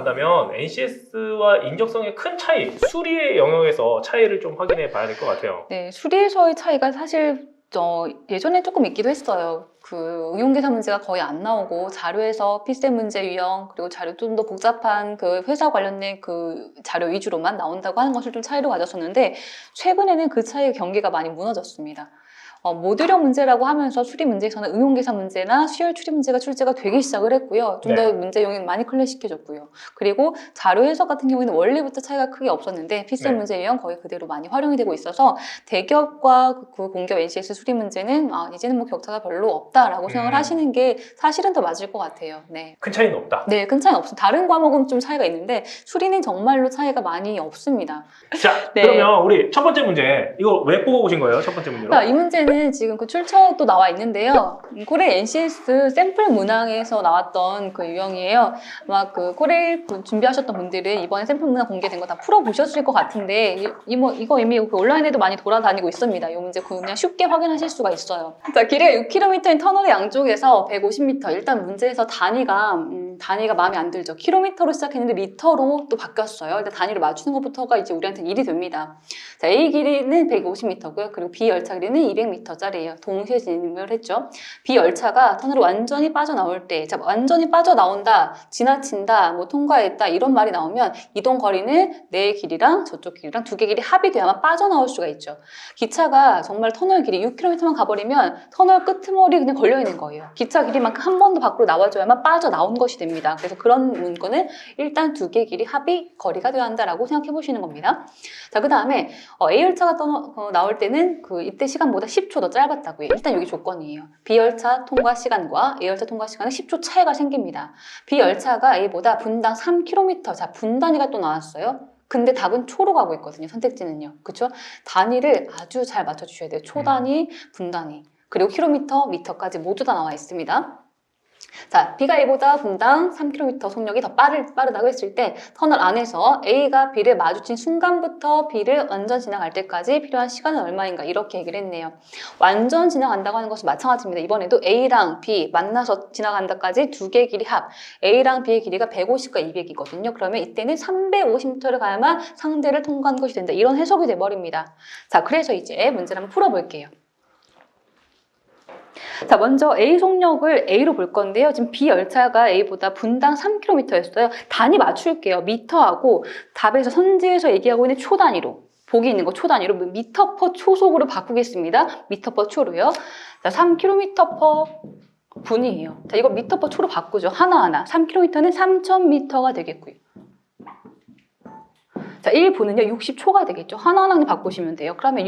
나간다면 NCS와 인적성의 큰 차이, 수리의 영역에서 차이를 좀 확인해 봐야 될 것 같아요. 네, 수리에서의 차이가 사실 예전에 조금 있기도 했어요. 그 응용계산 문제가 거의 안 나오고 자료에서 필셈 문제 유형 그리고 자료 좀 더 복잡한 그 회사 관련된 그 자료 위주로만 나온다고 하는 것을 좀 차이로 가졌었는데 최근에는 그 차이의 경계가 많이 무너졌습니다. 모듈형 문제라고 하면서 수리 문제에서는 응용계산 문제나 수열 추리 문제가 출제가 되기 시작을 했고요. 좀 더 네. 문제용이 많이 클래식해졌고요. 그리고 자료 해석 같은 경우에는 원래부터 차이가 크게 없었는데 필셈 네. 문제 유형 거의 그대로 많이 활용이 되고 있어서 대기업과 그 공기업 NCS 수리 문제는 이제는 뭐 격차가 별로 없다라고 생각을 하시는 게 사실은 더 맞을 것 같아요. 네. 큰 차이는 없다. 네, 큰 차이는 없습니다. 다른 과목은 좀 차이가 있는데 수리는 정말로 차이가 많이 없습니다. 자, 네. 그러면 우리 첫 번째 문제, 이거 왜 뽑아오신 거예요? 첫 번째 문제로? 이 문제는 지금 그 출처도 나와 있는데요. 코레일 NCS 샘플 문항에서 나왔던 그 유형이에요. 아마 그 코레일 준비하셨던 분들은 이번에 샘플 문항 공개된 거 다 풀어보셨을 것 같은데 이거 이미 그 온라인에도 많이 돌아다니고 있습니다. 이 문제 그냥 쉽게 확인하실 수가 있어요. 자, 길이가 6km인 터널의 양쪽에서 150m. 일단 문제에서 단위가 마음에 안 들죠. 킬로미터로 시작했는데 미터로 또 바뀌었어요. 일단 단위를 맞추는 것부터가 이제 우리한테 일이 됩니다. 자, A 길이는 150m고요. 그리고 B 열차 길이는 200m짜리예요. 동시에 진입을 했죠. B 열차가 터널을 완전히 빠져나올 때, 자, 완전히 빠져나온다, 지나친다, 뭐 통과했다 이런 말이 나오면 이동 거리는 내 길이랑 저쪽 길이랑 두 개 길이 합이 돼야만 빠져나올 수가 있죠. 기차가 정말 터널 길이 6km만 가버리면 터널 끄트머리 그냥 걸려 있는 거예요. 기차 길이만큼 한 번 더 밖으로 나와줘야만 빠져나온 것이 됩니다. 그래서 그런 문구는 일단 두 개 길이 합이 거리가 되어야 한다라고 생각해 보시는 겁니다. 자, 그 다음에 A 열차가 나올 때는 이때 시간보다 10초 더 짧았다고요. 일단 여기 조건이에요. B 열차 통과 시간과 A 열차 통과 시간은 10초 차이가 생깁니다. B 열차가 A보다 분당 3km, 자, 분단위가 또 나왔어요. 근데 답은 초로 가고 있거든요. 선택지는요. 그렇죠? 단위를 아주 잘 맞춰주셔야 돼요. 초 단위, 분 단위, 그리고 킬로미터, 미터까지 모두 다 나와 있습니다. 자, B가 A보다 분당 3km 속력이 더 빠르다고 했을 때 터널 안에서 A가 B를 마주친 순간부터 B를 완전 지나갈 때까지 필요한 시간은 얼마인가 이렇게 얘기를 했네요. 완전 지나간다고 하는 것은 마찬가지입니다. 이번에도 A랑 B 만나서 지나간다까지 두 개의 길이 합, A랑 B의 길이가 150과 200이거든요. 그러면 이때는 350m를 가야만 상대를 통과한 것이 된다. 이런 해석이 돼버립니다. 자, 그래서 이제 문제를 한번 풀어볼게요. 자, 먼저 A 속력을 A로 볼 건데요. 지금 B 열차가 A보다 분당 3km였어요. 단위 맞출게요. 미터하고 답에서 선지에서 얘기하고 있는 초 단위로. 보기 있는 거 초 단위로 미터 퍼 초속으로 바꾸겠습니다. 미터 퍼 초로요. 자, 3km 퍼 분이에요. 자, 이거 미터 퍼 초로 바꾸죠. 하나하나. 3km는 3000m가 되겠고요. 자, 1분은요. 60초가 되겠죠. 하나하나 바꾸시면 돼요. 그러면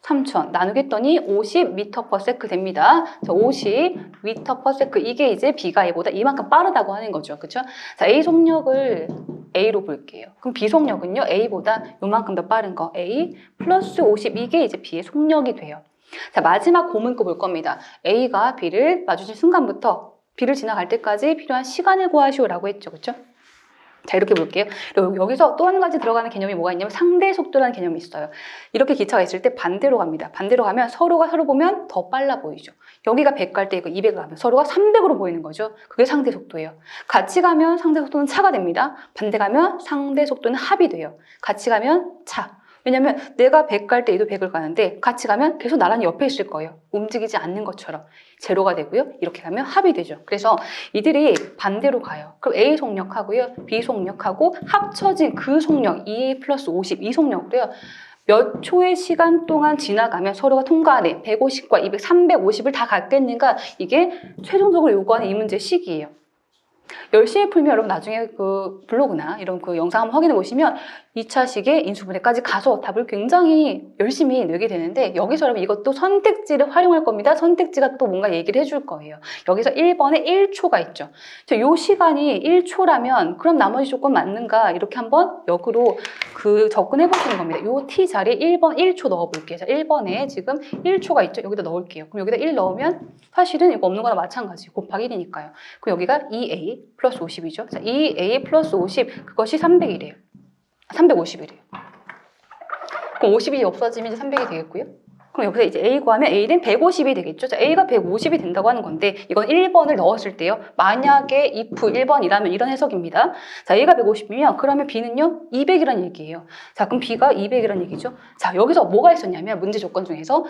3000 나누겠더니 50m/s 됩니다. 자, 50m/s 이게 이제 B가 A보다 이만큼 빠르다고 하는 거죠. 그렇죠? 자, A 속력을 A로 볼게요. 그럼 B 속력은요. A보다 요만큼 더 빠른 거 A 플러스 50 이게 이제 B의 속력이 돼요. 자, 마지막 고문거 볼 겁니다. A가 B를 마주친 순간부터 B를 지나갈 때까지 필요한 시간을 구하시오라고 했죠. 그렇죠? 자, 이렇게 볼게요. 그리고 여기서 또 한 가지 들어가는 개념이 뭐가 있냐면 상대 속도라는 개념이 있어요. 이렇게 기차가 있을 때 반대로 갑니다. 반대로 가면 서로가 서로 보면 더 빨라 보이죠. 여기가 100 갈 때 이거 200 가면 서로가 300으로 보이는 거죠. 그게 상대 속도예요. 같이 가면 상대 속도는 차가 됩니다. 반대 가면 상대 속도는 합이 돼요. 같이 가면 차. 왜냐면 내가 100 갈 때 얘도 100을 가는데 같이 가면 계속 나란히 옆에 있을 거예요. 움직이지 않는 것처럼. 제로가 되고요. 이렇게 가면 합이 되죠. 그래서 이들이 반대로 가요. 그럼 A 속력하고요. B 속력하고 합쳐진 그 속력 2A 플러스 50 이 속력으로요. 몇 초의 시간 동안 지나가면 서로가 통과하네. 150과 200, 350을 다 갔겠는가? 이게 최종적으로 요구하는 이 문제의 식이에요. 열심히 풀면 여러분 나중에 그 블로그나 이런 그 영상 한번 확인해 보시면 2차식의 인수분해까지 가서 답을 굉장히 열심히 내게 되는데 여기서 여러분 이것도 선택지를 활용할 겁니다. 선택지가 또 뭔가 얘기를 해줄 거예요. 여기서 1번에 1초가 있죠. 요 시간이 1초라면 그럼 나머지 조건 맞는가 이렇게 한번 역으로 그 접근해 보시는 겁니다. 요 T 자리에 1번 1초 넣어 볼게요. 자, 1번에 지금 1초가 있죠. 여기다 넣을게요. 그럼 여기다 1 넣으면 사실은 이거 없는 거나 마찬가지. 곱하기 1이니까요. 그럼 여기가 2A 플러스 50이죠. 자, 2A 플러스 50 그것이 300이래요. 350이래요. 그럼 50이 없어지면 이제 300이 되겠고요. 그럼 여기서 이제 A 구하면 A는 150이 되겠죠. 자, A가 150이 된다고 하는 건데 이건 1번을 넣었을 때요. 만약에 if 1번이라면 이런 해석입니다. 자, A가 150이면 그러면 B는요 200이란 얘기예요. 자, 그럼 B가 200이란 얘기죠. 자, 여기서 뭐가 있었냐면 문제 조건 중에서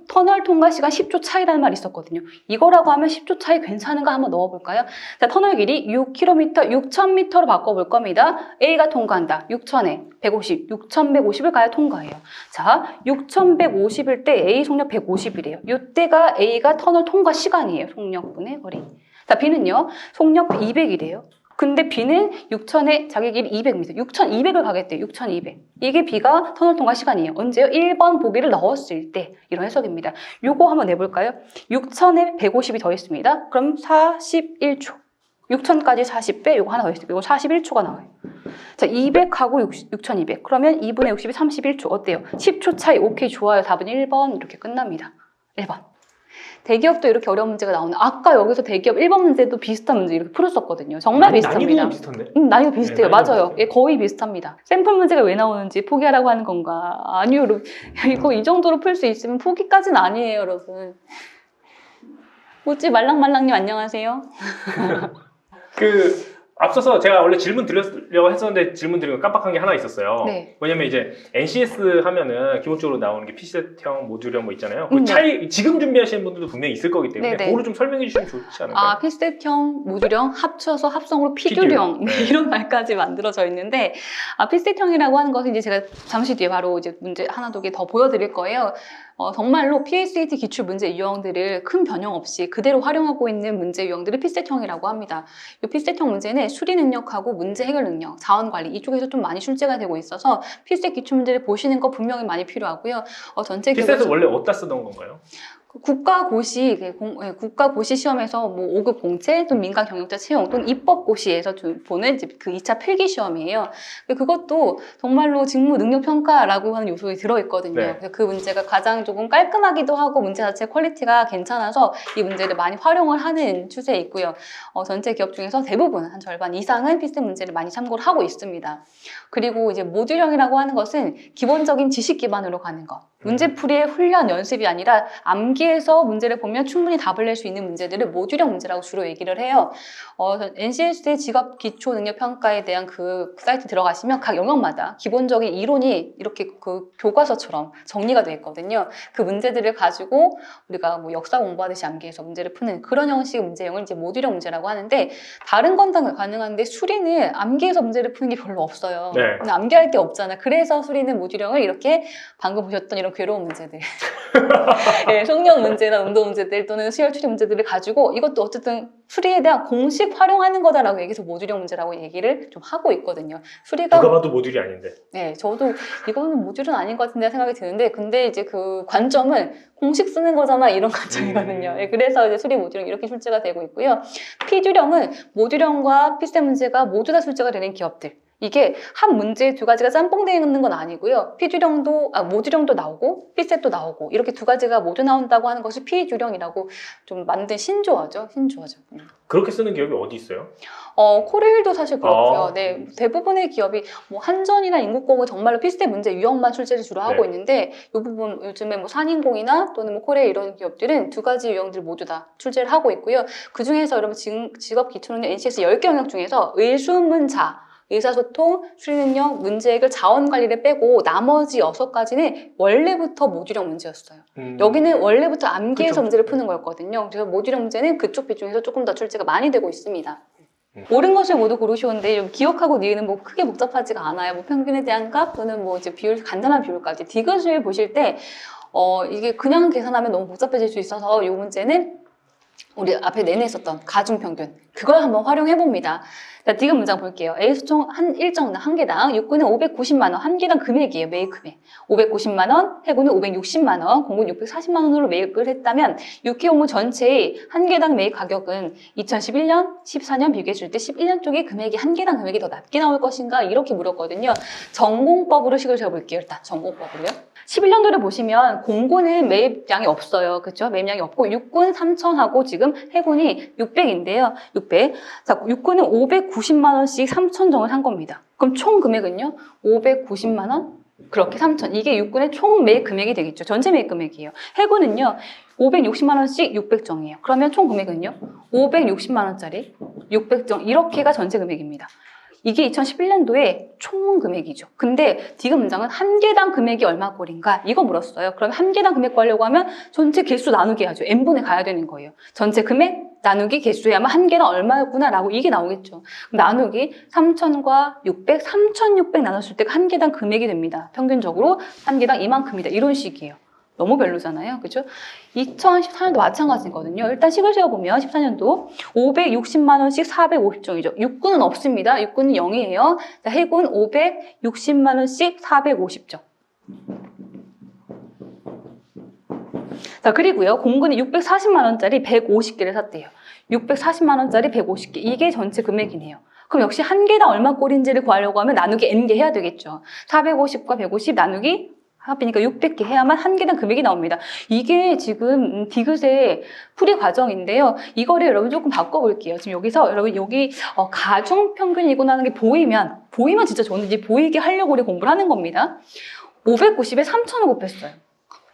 터널 통과 시간 10초 차이라는 말이 있었거든요. 이거라고 하면 10초 차이 괜찮은가 한번 넣어볼까요? 자, 터널 길이 6km, 6,000m로 바꿔볼 겁니다. A가 통과한다. 6,000에 150, 6,150을 가야 통과해요. 자, 6,150일 때 A 속력 150이래요. 이때가 A가 터널 통과 시간이에요. 속력분의 거리. 자, B는요. 속력 200이래요. 근데 B는 6,000에 자기 길이 200m. 6,200을 가겠대요. 6,200. 이게 B가 터널 통과 시간이에요. 언제요? 1번 보기를 넣었을 때. 이런 해석입니다. 요거 한번 내볼까요? 6,000에 150이 더 있습니다. 그럼 41초. 6,000까지 40배, 요거 하나 더 있어요. 요거 41초가 나와요. 자, 200하고 6,200. 그러면 2분의 60이 31초. 어때요? 10초 차이. 오케이, 좋아요. 답은 1번. 이렇게 끝납니다. 1번. 대기업도 이렇게 어려운 문제가 나오는. 아까 여기서 대기업 1번 문제도 비슷한 문제 이렇게 풀었었거든요. 정말 비슷합니다. 난이도는 비슷한데? 난이도 비슷해요. 네, 맞아요. 예, 거의 비슷합니다. 샘플 문제가 왜 나오는지 포기하라고 하는 건가? 아니요, 여러분. 이거 이 정도로 풀 수 있으면 포기까지는 아니에요, 여러분. 모찌 말랑말랑님 안녕하세요. 앞서서 제가 원래 질문 드리려고 했었는데 질문 드린 거 깜빡한 게 하나 있었어요. 네. 왜냐면 이제 NCS 하면은 기본적으로 나오는 게 PC셋형, 모듈형 뭐 있잖아요. 그 네. 차이 지금 준비하시는 분들도 분명히 있을 거기 때문에 네네. 그거를 좀 설명해 주시면 좋지 않을까요? 아, 피셋형, 모듈형 합쳐서 합성으로 피듀형 네. 이런 말까지 만들어져 있는데, 아, 피셋형이라고 하는 것은 이제 제가 잠시 뒤에 바로 이제 문제 하나 두 개 더 보여드릴 거예요. 정말로 PSAT 기출 문제 유형들을 큰 변형 없이 그대로 활용하고 있는 문제 유형들을 피셋형이라고 합니다. 이 피셋형 문제는 수리 능력하고 문제 해결 능력, 자원 관리 이쪽에서 좀 많이 출제가 되고 있어서 피셋 기출 문제를 보시는 거 분명히 많이 필요하고요. 전체 PC셋은 원래 어디다 쓰던 건가요? 국가고시, 국가고시 시험에서 뭐 5급 공채, 또는 민간 경영자 채용, 또는 입법고시에서 보는 이제 그 2차 필기 시험이에요. 그것도 정말로 직무 능력 평가라고 하는 요소에 들어있거든요. 네. 그래서 그 문제가 가장 조금 깔끔하기도 하고 문제 자체 퀄리티가 괜찮아서 이 문제를 많이 활용을 하는 추세에 있고요. 전체 기업 중에서 대부분 한 절반 이상은 필수 문제를 많이 참고를 하고 있습니다. 그리고 이제 모듈형이라고 하는 것은 기본적인 지식 기반으로 가는 것. 문제풀이의 훈련, 연습이 아니라 암기해서 문제를 보면 충분히 답을 낼 수 있는 문제들을 모듈형 문제라고 주로 얘기를 해요. NCS의 직업 기초 능력 평가에 대한 그 사이트 들어가시면 각 영역마다 기본적인 이론이 이렇게 그 교과서처럼 정리가 되어 있거든요. 그 문제들을 가지고 우리가 뭐 역사 공부하듯이 암기해서 문제를 푸는 그런 형식의 문제형을 이제 모듈형 문제라고 하는데, 다른 건 다 가능한데 수리는 암기해서 문제를 푸는 게 별로 없어요. 네. 근데 암기할 게 없잖아. 그래서 수리는 모듈형을 이렇게 방금 보셨던 이런 괴로운 문제들, 네, 속력 문제나 운동 문제들 또는 수열 추리 문제들을 가지고 이것도 어쨌든 수리에 대한 공식 활용하는 거다라고 얘기해서 모듈형 문제라고 얘기를 좀 하고 있거든요. 수리가 누가 봐도 모듈이 아닌데. 네, 저도 이거는 모듈은 아닌 것 같은데 생각이 드는데, 근데 이제 그 관점은 공식 쓰는 거잖아 이런 관점이거든요. 예, 그래서 이제 수리 모듈형 이렇게 출제가 되고 있고요. 피듀형은 모듈형과 피셋 문제가 모두 다 출제가 되는 기업들. 이게 한 문제에 두 가지가 짬뽕되어 있는 건 아니고요. 모듈형도 나오고 피셋도 나오고 이렇게 두 가지가 모두 나온다고 하는 것을 피듀형이라고 좀 만든 신조어죠. 그렇게 쓰는 기업이 어디 있어요? 코레일도 사실 그렇고요. 아. 네, 대부분의 기업이 뭐 한전이나 인국공은 정말로 피셋 문제 유형만 출제를 주로 하고 네. 있는데, 이 부분 요즘에 뭐 산인공이나 또는 뭐 코레일 이런 기업들은 두 가지 유형들 모두 다 출제를 하고 있고요. 그 중에서 여러분 직업 기초능력 NCS 10개 영역 중에서 의수문자, 의사소통, 수리능력, 문제해결, 자원관리를 빼고 나머지 6가지는 원래부터 모듈형 문제였어요. 여기는 원래부터 암기해서 그쵸. 문제를 푸는 거였거든요. 그래서 모듈형 문제는 그쪽 비중에서 조금 더 출제가 많이 되고 있습니다. 옳은 것을 모두 고르시는데 좀 기억하고 니은 뭐 크게 복잡하지가 않아요. 뭐 평균에 대한 값 또는 뭐 이제 비율, 간단한 비율까지. 디귿을 보실 때 이게 그냥 계산하면 너무 복잡해질 수 있어서 이 문제는 우리 앞에 내냈었던 가중평균, 그걸 한번 활용해 봅니다. 자, 디귿 문장 볼게요. A수총 한 개당 육군은 590만 원, 한 개당 금액이에요. 매입 금액 590만 원, 해군은 560만 원, 공군 640만 원으로 매입을 했다면 육해공무 전체의 한 개당 매입 가격은 2011년, 14년 비교해 줄 때 11년 쪽의 금액이 한 개당 금액이 더 낮게 나올 것인가 이렇게 물었거든요. 전공법으로 식을 재볼게요. 일단 전공법으로요. 11년도를 보시면 공군은 매입량이 없어요. 그렇죠? 매입량이 없고 육군 3,000하고 지금 해군이 600인데요. 600. 자, 육군은 590만 원씩 3,000정을 산 겁니다. 그럼 총 금액은요? 590만 원, 그렇게 3천. 이게 육군의 총 매입 금액이 되겠죠. 전체 매입 금액이에요. 해군은요. 560만 원씩 600정이에요. 그러면 총 금액은요. 560만 원짜리 600정. 이렇게가 전체 금액입니다. 이게 2011년도에 총 금액이죠. 근데 디귿 문장은 한 개당 금액이 얼마 꼴인가? 이거 물었어요. 그럼 한 개당 금액 구하려고 하면 전체 개수 나누기 해야죠. n분에 가야 되는 거예요. 전체 금액 나누기 개수에 하면 한 개당 얼마였구나 라고 이게 나오겠죠. 나누기 3,000과 600, 3,600 나눴을 때 한 개당 금액이 됩니다. 평균적으로 한 개당 이만큼이다. 이런 식이에요. 너무 별로잖아요. 그죠? 2014년도 마찬가지거든요. 일단 식을 세워보면 14년도 560만 원씩 450정이죠. 육군은 없습니다. 육군은 0이에요. 자, 해군 560만 원씩 450정. 자, 그리고요. 공군이 640만 원짜리 150개를 샀대요. 640만 원짜리 150개. 이게 전체 금액이네요. 그럼 역시 한 개당 얼마 꼴인지를 구하려고 하면 나누기 n개 해야 되겠죠. 450과 150 나누기 합이니까 600개 해야만 한 개당 금액이 나옵니다. 이게 지금 디귿의 풀이 과정인데요. 이거를 여러분 조금 바꿔볼게요. 지금 여기서 여러분 여기 가중 평균이구나 하는 게 보이면 진짜 좋은데 보이게 하려고 우리 공부를 하는 겁니다. 590에 3,000을 곱했어요.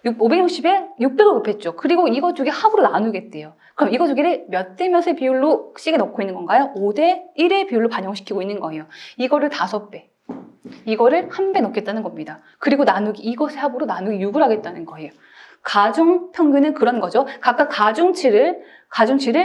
560에 600을 곱했죠. 그리고 이거 두 개 합으로 나누겠대요. 그럼 이거 두 개를 몇 대 몇의 비율로 식에 넣고 있는 건가요? 5대 1의 비율로 반영시키고 있는 거예요. 이거를 5배. 이거를 1배 넣겠다는 겁니다. 그리고 나누기 이것의 합으로 나누기 6을 하겠다는 거예요. 가중 평균은 그런 거죠. 각각 가중치를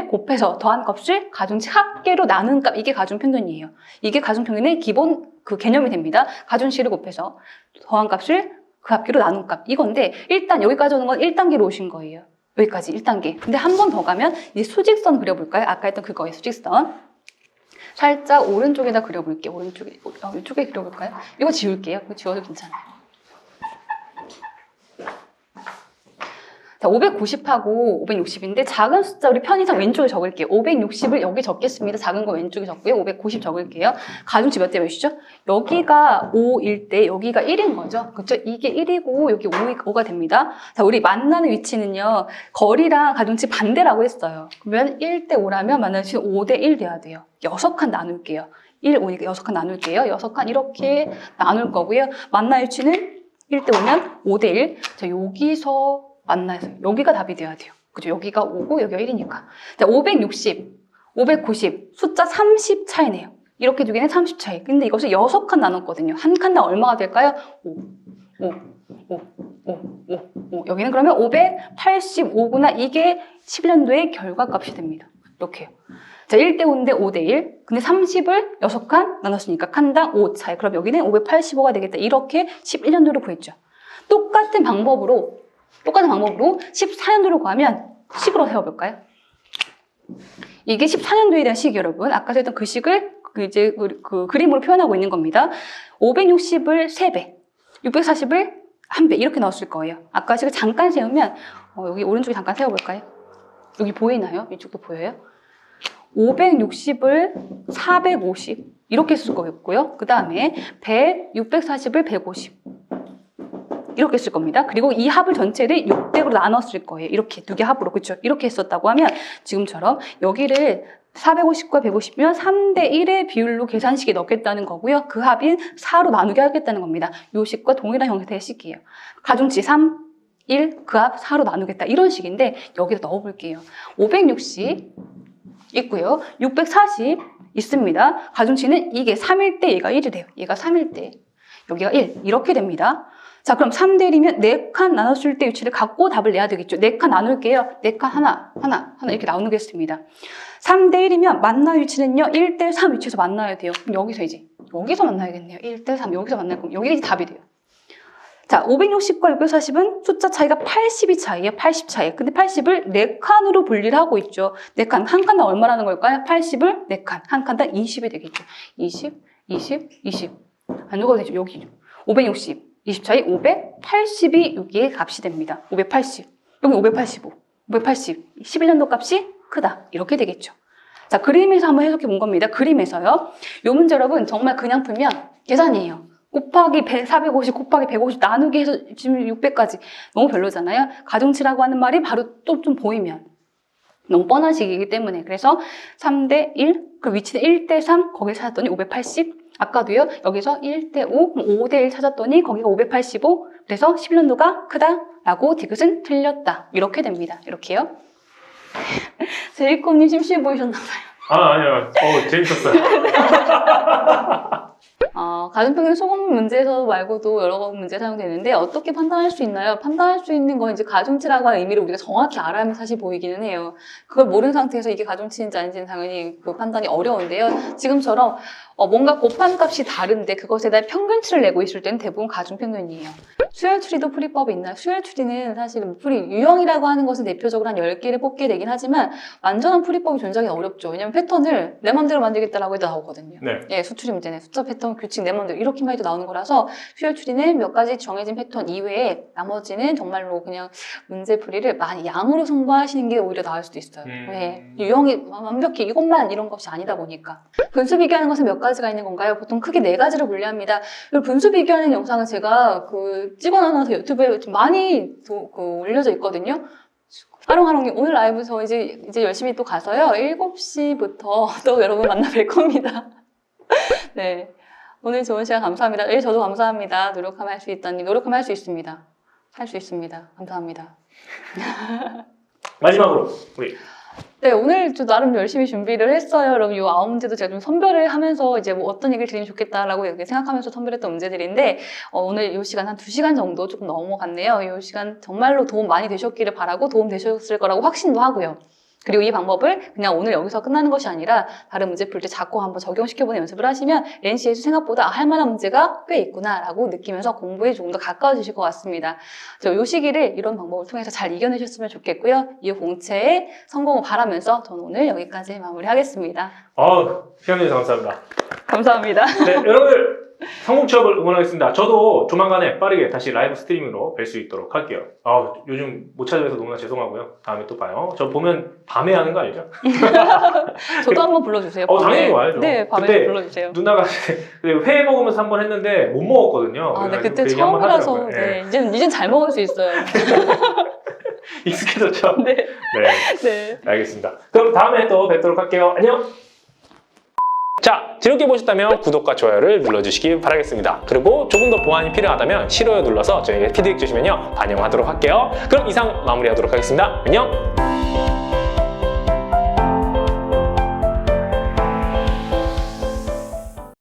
곱해서 더한 값을 가중치 합계로 나눈 값, 이게 가중 평균이에요. 이게 가중 평균의 기본 그 개념이 됩니다. 가중치를 곱해서 더한 값을 그 합계로 나눈 값, 이건데 일단 여기까지 오는 건 1단계로 오신 거예요. 여기까지 1단계. 근데 한 번 더 가면 이제 수직선 그려볼까요? 아까 했던 그거예요. 수직선. 살짝 오른쪽에다 그려볼게요. 이쪽에 그려볼까요? 이거 지울게요. 이거 지워도 괜찮아요. 자, 590하고 560인데 작은 숫자 우리 편의상 왼쪽에 적을게요. 560을 여기 적겠습니다. 작은 거 왼쪽에 적고요. 590 적을게요. 가중치 몇 대 몇이죠? 여기가 5일 때 여기가 1인 거죠. 그렇죠? 이게 1이고 여기 5가 됩니다. 자, 우리 만나는 위치는요. 거리랑 가중치 반대라고 했어요. 그러면 1대 5라면 만나는 위치는 5대 1 돼야 돼요. 6칸 나눌게요. 1, 5니까 6칸 나눌게요. 6칸 이렇게 나눌 거고요. 만나는 위치는 1대 5면 5대 1. 자, 여기서 만나서 여기가 답이 돼야 돼요. 그죠? 여기가 5고 여기가 1이니까. 자, 560, 590 숫자 30 차이네요. 이렇게 두 개는 30 차이. 근데 이것을 6칸 나눴거든요. 한 칸당 얼마가 될까요? 5. 여기는 그러면 585구나. 이게 11년도의 결과값이 됩니다. 이렇게요. 자, 1대 5인데 5대 1. 근데 30을 6칸 나눴으니까 칸당 5 차이. 그럼 여기는 585가 되겠다. 이렇게 11년도를 구했죠. 똑같은 방법으로 14년도로 구하면 식으로 세워볼까요? 이게 14년도에 대한 식이 여러분. 아까 했던 그 식을 이제 그 그림으로 표현하고 있는 겁니다. 560을 3배, 640을 1배 이렇게 넣었을 거예요. 아까 식을 잠깐 세우면 여기 오른쪽에 잠깐 세워볼까요? 여기 보이나요? 이쪽도 보여요? 560을 450 이렇게 쓸 거였고요. 그 다음에 100, 640을 150 이렇게 쓸 겁니다. 그리고 이 합을 전체를 600으로 나눴을 거예요. 이렇게 두 개 합으로. 그렇죠? 이렇게 했었다고 하면 지금처럼 여기를 450과 150이면 3대 1의 비율로 계산식에 넣겠다는 거고요. 그 합인 4로 나누게 하겠다는 겁니다. 요 식과 동일한 형태의 식이에요. 가중치 3, 1, 그 합 4로 나누겠다. 이런 식인데 여기다 넣어볼게요. 560 있고요. 640 있습니다. 가중치는 이게 3일 때 얘가 1이 돼요. 얘가 3일 때 여기가 1 이렇게 됩니다. 자, 그럼 3대 1이면 4칸 나눴을 때 위치를 갖고 답을 내야 되겠죠. 4칸 나눌게요. 4칸 하나 이렇게 나누겠습니다. 3대 1이면 만날 위치는요. 1대 3 위치에서 만나야 돼요. 그럼 여기서 만나야겠네요. 1대 3 여기서 만날 거면 여기가 이제 답이 돼요. 자, 560과 640은 숫자 차이가 80이 차이예요. 80 차이. 근데 80을 4칸으로 분리를 하고 있죠. 4칸. 한 칸당 얼마라는 걸까요? 80을 4칸. 한 칸당 20이 되겠죠. 20. 안 적어도 되죠. 여기 560. 20 차이 580이 여기에 값이 됩니다. 580. 여기 585. 580. 11년도 값이 크다. 이렇게 되겠죠. 자, 그림에서 한번 해석해 본 겁니다. 그림에서요. 요 문제 여러분 정말 그냥 풀면 계산이에요. 곱하기 450 곱하기 150 나누기 해서 지금 600까지 너무 별로잖아요. 가중치라고 하는 말이 바로 또 좀 보이면 너무 뻔한 식이기 때문에 그래서 3대 1 그 위치는 1대 3 거기를 찾았더니 580 아까도요. 여기서 1대5, 5대1 찾았더니 거기가 585. 그래서 11년도가 크다라고 디귿은 틀렸다. 이렇게 됩니다. 이렇게요. 제이콥님 심심해 보이셨나 봐요. 아니요. 재밌었어요. 가중평균 소금 문제에서 말고도 여러 문제 사용되는데 어떻게 판단할 수 있나요? 판단할 수 있는 건 이제 가중치라고 하는 의미를 우리가 정확히 알아야만 사실 보이기는 해요. 그걸 모르는 상태에서 이게 가중치인지 아닌지는 당연히 그 판단이 어려운데요. 지금처럼 뭔가 곱한 값이 다른데 그것에 대한 평균치를 내고 있을 때는 대부분 가중평균이에요. 수열추리도 풀이법이 있나요? 수열추리는 사실 유형이라고 하는 것은 대표적으로 한 10개를 뽑게 되긴 하지만 완전한 풀이법이 존재하기 어렵죠. 왜냐면 패턴을 내 맘대로 만들겠다라고 해도 나오거든요. 네. 예, 수추리 문제는 숫자 패턴 규칙 내 맘대로 이렇게만 해도 나오는 거라서 수열추리는 몇 가지 정해진 패턴 이외에 나머지는 정말로 그냥 문제풀이를 많이 양으로 승부하시는 게 오히려 나을 수도 있어요. 왜? 유형이 완벽히 이것만 이런 것이 아니다 보니까. 분수 비교하는 것은 몇 가지가 있는 건가요? 보통 크게 4가지로 분류합니다. 그리고 분수 비교하는 영상은 제가 찍어놔서 유튜브에 좀 많이 올려져 있거든요. 하롱하롱님 오늘 라이브에서 이제 열심히 또 가서요. 7시부터 또 여러분 만나 뵐 겁니다. 네. 오늘 좋은 시간 감사합니다. 예, 저도 감사합니다. 노력하면 할 수 있다니. 노력하면 할 수 있습니다. 할 수 있습니다. 감사합니다. 마지막으로 우리 네, 오늘 좀 나름 열심히 준비를 했어요. 여러분, 이 9문제도 제가 좀 선별을 하면서 이제 뭐 어떤 얘기를 드리면 좋겠다라고 이렇게 생각하면서 선별했던 문제들인데, 오늘 이 시간 한 2시간 정도 조금 넘어갔네요. 이 시간 정말로 도움 많이 되셨기를 바라고 도움 되셨을 거라고 확신도 하고요. 그리고 이 방법을 그냥 오늘 여기서 끝나는 것이 아니라 다른 문제 풀 때 자꾸 한번 적용시켜보는 연습을 하시면 NC에서 생각보다 할 만한 문제가 꽤 있구나라고 느끼면서 공부에 조금 더 가까워지실 것 같습니다. 이 시기를 이런 방법을 통해서 잘 이겨내셨으면 좋겠고요. 이 공채에 성공을 바라면서 저는 오늘 여기까지 마무리하겠습니다. 시간내 주셔서 감사합니다. 감사합니다. 네, 여러분들 성공 취업을 응원하겠습니다. 저도 조만간에 빠르게 다시 라이브 스트리밍으로 뵐 수 있도록 할게요. 요즘 못 찾아뵈서 너무나 죄송하고요. 다음에 또 봐요. 저 보면 밤에 하는 거 알죠? 저도 한번 불러주세요. 당연히 와야죠. 네, 밤에 그때 불러주세요. 누나가 회 먹으면서 한 번 했는데 못 먹었거든요. 네, 그때 그 얘기 한번 처음이라서 하더라고요. 네, 이젠 잘 먹을 수 있어요. 익숙해졌죠? 네. 네. 알겠습니다. 그럼 다음에 또 뵙도록 할게요. 안녕! 자, 즐겁게 보셨다면 구독과 좋아요를 눌러주시기 바라겠습니다. 그리고 조금 더 보완이 필요하다면 싫어요 눌러서 저에게 피드백 주시면요 반영하도록 할게요. 그럼 이상 마무리하도록 하겠습니다. 안녕!